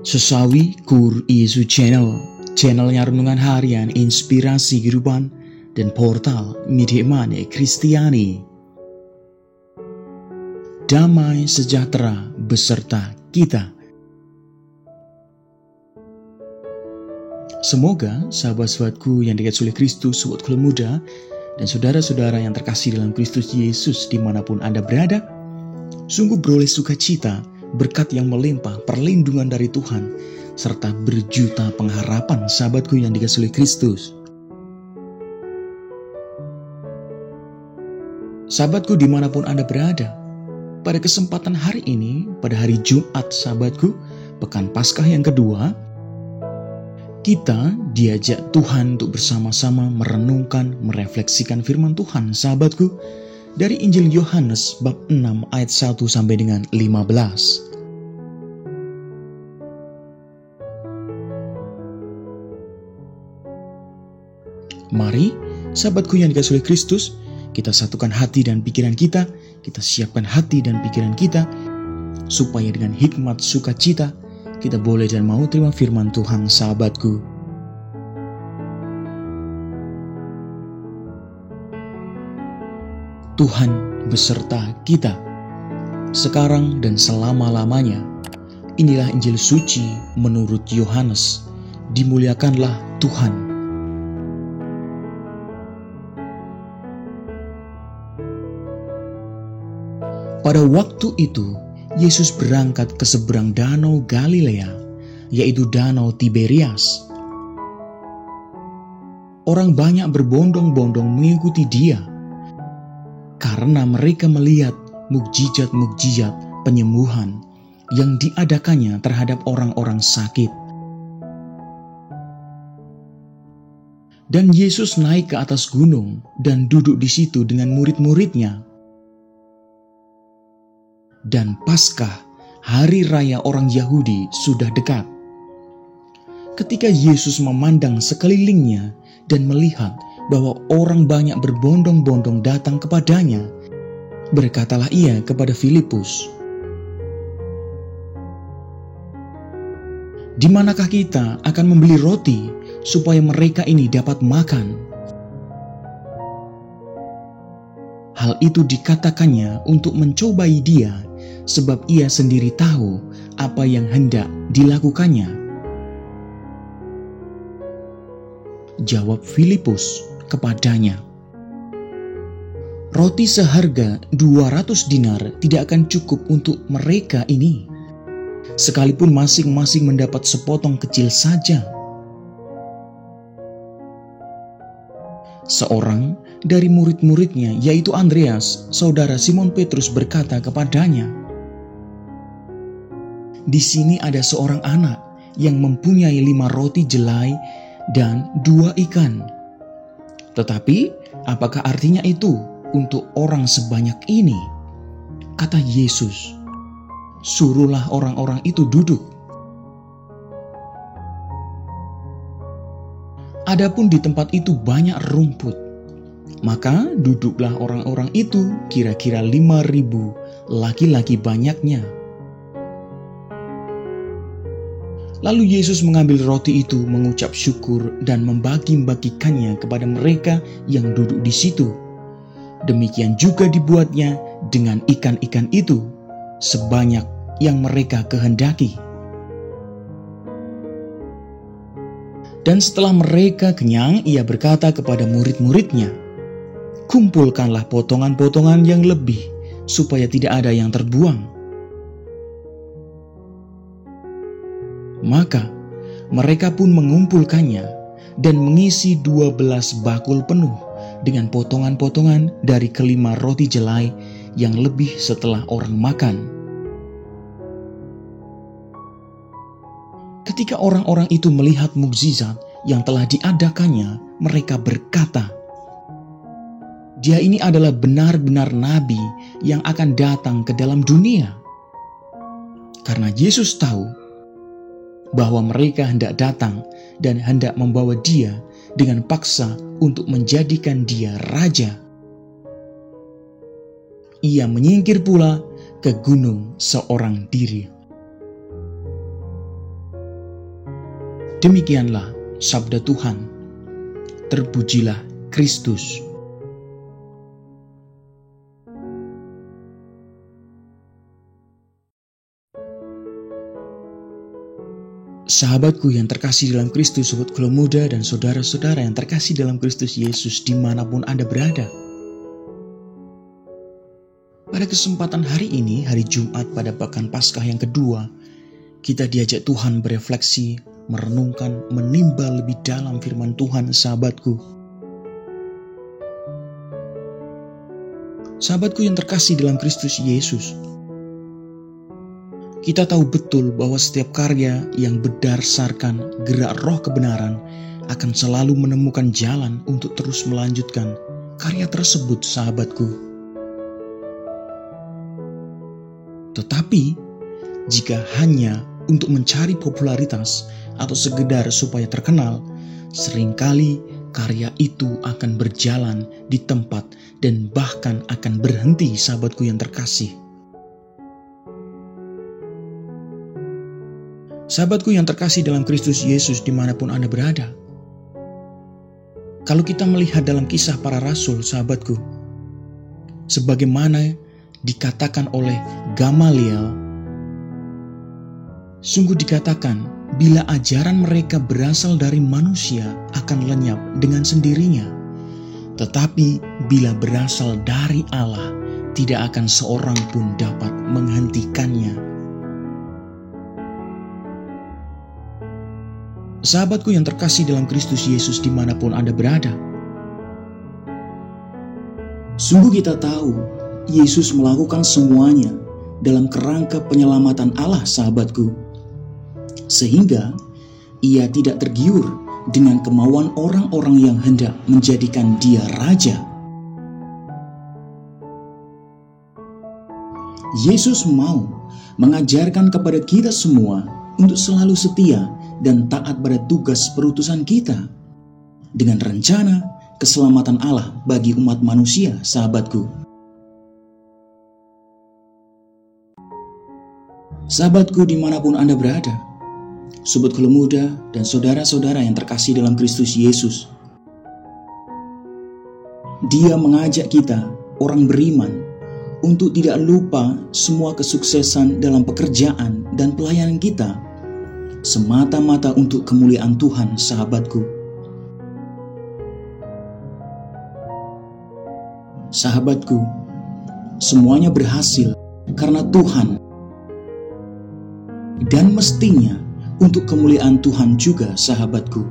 Sesawi Kur Yesus channelnya renungan harian, inspirasi kehidupan, dan portal Midhemane Kristiani. Damai sejahtera beserta kita. Semoga sahabat-sahabatku yang dikasihi oleh Kristus, sobat Kula Muda, dan saudara-saudara yang terkasih dalam Kristus Yesus dimanapun Anda berada, sungguh beroleh sukacita, berkat yang melimpah, perlindungan dari Tuhan, serta berjuta pengharapan sahabatku yang dikasihi oleh Kristus. Sahabatku dimanapun Anda berada, pada kesempatan hari ini, pada hari Jumat sahabatku, pekan Paskah yang kedua, kita diajak Tuhan untuk bersama-sama merenungkan, merefleksikan firman Tuhan sahabatku, dari Injil Yohanes bab 6 ayat 1 sampai dengan 15. Mari, sahabatku yang dikasihi oleh Kristus, kita satukan hati dan pikiran kita siapkan hati dan pikiran kita, supaya dengan hikmat sukacita, kita boleh dan mau terima firman Tuhan sahabatku. Tuhan beserta kita, sekarang dan selama-lamanya. Inilah Injil suci menurut Yohanes. Dimuliakanlah Tuhan. Pada waktu itu, Yesus berangkat ke seberang danau Galilea, yaitu danau Tiberias. Orang banyak berbondong-bondong mengikuti dia, karena mereka melihat mukjizat-mukjizat penyembuhan yang diadakannya terhadap orang-orang sakit. Dan Yesus naik ke atas gunung dan duduk di situ dengan murid-muridnya. Dan Paskah, hari raya orang Yahudi, sudah dekat. Ketika Yesus memandang sekelilingnya dan melihat bahwa orang banyak berbondong-bondong datang kepadanya, berkatalah ia kepada Filipus, "Di manakah kita akan membeli roti supaya mereka ini dapat makan?" Hal itu dikatakannya untuk mencobai dia, sebab ia sendiri tahu apa yang hendak dilakukannya. Jawab Filipus kepadanya, "Roti seharga 200 dinar tidak akan cukup untuk mereka ini, sekalipun masing-masing mendapat sepotong kecil saja." Seorang dari murid-muridnya, yaitu Andreas, saudara Simon Petrus, berkata kepadanya, "Di sini ada seorang anak yang mempunyai 5 roti jelai dan 2 ikan. Tetapi apakah artinya itu untuk orang sebanyak ini?" Kata Yesus, "Suruhlah orang-orang itu duduk." Adapun di tempat itu banyak rumput, maka duduklah orang-orang itu, kira-kira 5.000 laki-laki banyaknya. Lalu Yesus mengambil roti itu, mengucap syukur dan membagi-bagikannya kepada mereka yang duduk di situ. Demikian juga dibuatnya dengan ikan-ikan itu, sebanyak yang mereka kehendaki. Dan setelah mereka kenyang, ia berkata kepada murid-muridnya, "Kumpulkanlah potongan-potongan yang lebih, supaya tidak ada yang terbuang." Maka mereka pun mengumpulkannya dan mengisi 12 bakul penuh dengan potongan-potongan dari kelima roti jelai yang lebih setelah orang makan. Ketika orang-orang itu melihat mukjizat yang telah diadakannya, mereka berkata, "Dia ini adalah benar-benar nabi yang akan datang ke dalam dunia." Karena Yesus tahu bahwa mereka hendak datang dan hendak membawa dia dengan paksa untuk menjadikan dia raja, ia menyingkir pula ke gunung seorang diri. Demikianlah sabda Tuhan. Terpujilah Kristus. Sahabatku yang terkasih dalam Kristus, sobat Kelo Muda dan saudara-saudara yang terkasih dalam Kristus Yesus dimanapun Anda berada. Pada kesempatan hari ini, hari Jumat pada pekan Paskah yang kedua, kita diajak Tuhan berefleksi, merenungkan, menimba lebih dalam firman Tuhan, sahabatku. Sahabatku yang terkasih dalam Kristus Yesus, kita tahu betul bahwa setiap karya yang berdasarkan gerak roh kebenaran akan selalu menemukan jalan untuk terus melanjutkan karya tersebut, sahabatku. Tetapi, jika hanya untuk mencari popularitas atau sekedar supaya terkenal, seringkali karya itu akan berjalan di tempat dan bahkan akan berhenti, sahabatku yang terkasih. Sahabatku yang terkasih dalam Kristus Yesus dimanapun Anda berada. Kalau kita melihat dalam kisah para rasul, sahabatku, sebagaimana dikatakan oleh Gamaliel, sungguh dikatakan, bila ajaran mereka berasal dari manusia akan lenyap dengan sendirinya. Tetapi bila berasal dari Allah, tidak akan seorang pun dapat menghentikannya. Sahabatku yang terkasih dalam Kristus Yesus dimanapun Anda berada. Sungguh kita tahu, Yesus melakukan semuanya dalam kerangka penyelamatan Allah, sahabatku. Sehingga ia tidak tergiur dengan kemauan orang-orang yang hendak menjadikan dia raja. Yesus mau mengajarkan kepada kita semua untuk selalu setia dan taat pada tugas perutusan kita dengan rencana keselamatan Allah bagi umat manusia, sahabatku. Sahabatku dimanapun Anda berada, sobat Kelo Muda dan saudara-saudara yang terkasih dalam Kristus Yesus, Dia mengajak kita, orang beriman, untuk tidak lupa semua kesuksesan dalam pekerjaan dan pelayanan kita, semata-mata untuk kemuliaan Tuhan, sahabatku. Sahabatku, semuanya berhasil karena Tuhan, dan mestinya untuk kemuliaan Tuhan juga, sahabatku.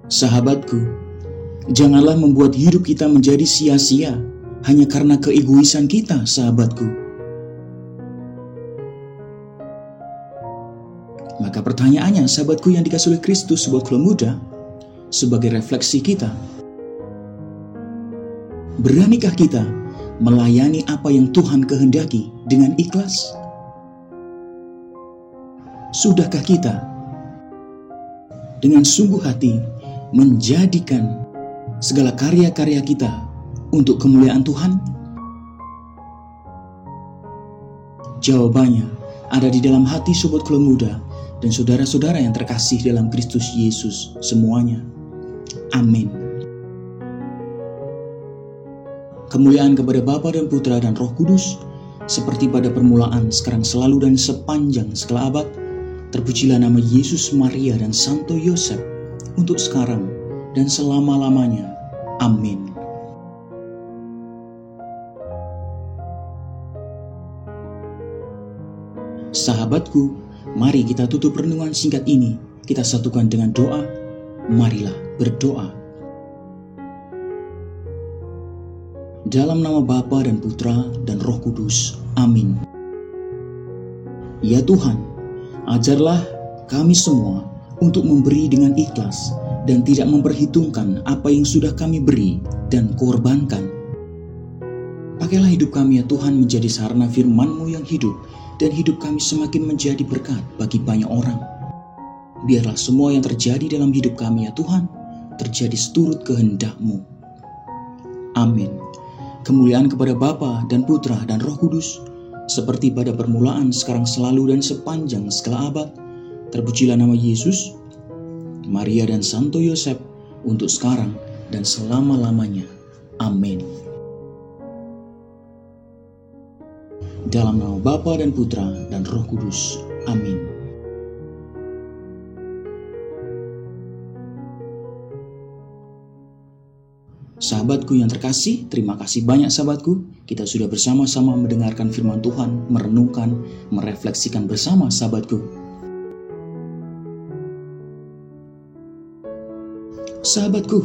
Sahabatku, janganlah membuat hidup kita menjadi sia-sia hanya karena keegoisan kita, sahabatku. Maka pertanyaannya, sahabatku yang dikasihi oleh Kristus, sobat Kelo Muda, sebagai refleksi kita, beranikah kita melayani apa yang Tuhan kehendaki dengan ikhlas? Sudahkah kita dengan sungguh hati menjadikan segala karya-karya kita untuk kemuliaan Tuhan? Jawabannya ada di dalam hati sobat Kelo Muda dan saudara-saudara yang terkasih dalam Kristus Yesus semuanya. Amin. Kemuliaan kepada Bapa dan Putra dan Roh Kudus, seperti pada permulaan, sekarang, selalu, dan sepanjang segala abad. Terpujilah nama Yesus, Maria, dan Santo Yosef, untuk sekarang dan selama-lamanya. Amin. Sahabatku, mari kita tutup renungan singkat ini. Kita satukan dengan doa. Marilah berdoa. Dalam nama Bapa dan Putra dan Roh Kudus. Amin. Ya Tuhan, ajarlah kami semua untuk memberi dengan ikhlas dan tidak memperhitungkan apa yang sudah kami beri dan korbankan. Pakailah hidup kami ya Tuhan menjadi sarana firman-Mu yang hidup, dan hidup kami semakin menjadi berkat bagi banyak orang. Biarlah semua yang terjadi dalam hidup kami ya Tuhan, terjadi seturut kehendak-Mu. Amin. Kemuliaan kepada Bapa dan Putra dan Roh Kudus, seperti pada permulaan, sekarang, selalu, dan sepanjang segala abad. Terpujilah nama Yesus, Maria dan Santo Yosef, untuk sekarang dan selama-lamanya. Amin. Dalam nama Bapa dan Putra dan Roh Kudus. Amin. Sahabatku yang terkasih, terima kasih banyak sahabatku. Kita sudah bersama-sama mendengarkan firman Tuhan, merenungkan, merefleksikan bersama sahabatku. Sahabatku,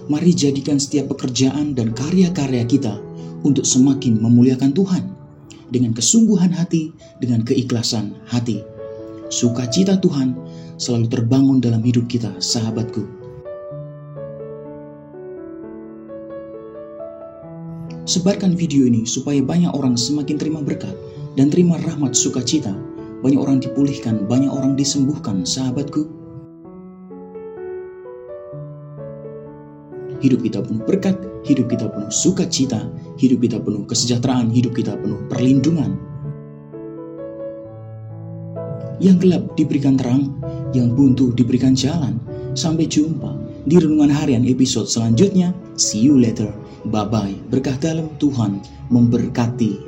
mari jadikan setiap pekerjaan dan karya-karya kita untuk semakin memuliakan Tuhan. Dengan kesungguhan hati, dengan keikhlasan hati. Sukacita Tuhan selalu terbangun dalam hidup kita, sahabatku. Sebarkan video ini supaya banyak orang semakin terima berkat dan terima rahmat sukacita. Banyak orang dipulihkan, banyak orang disembuhkan, sahabatku. Hidup kita penuh berkat, hidup kita penuh sukacita, hidup kita penuh kesejahteraan, hidup kita penuh perlindungan. Yang gelap diberikan terang, yang buntu diberikan jalan. Sampai jumpa di Renungan Harian episode selanjutnya. See you later. Bye-bye. Berkah dalam Tuhan memberkati.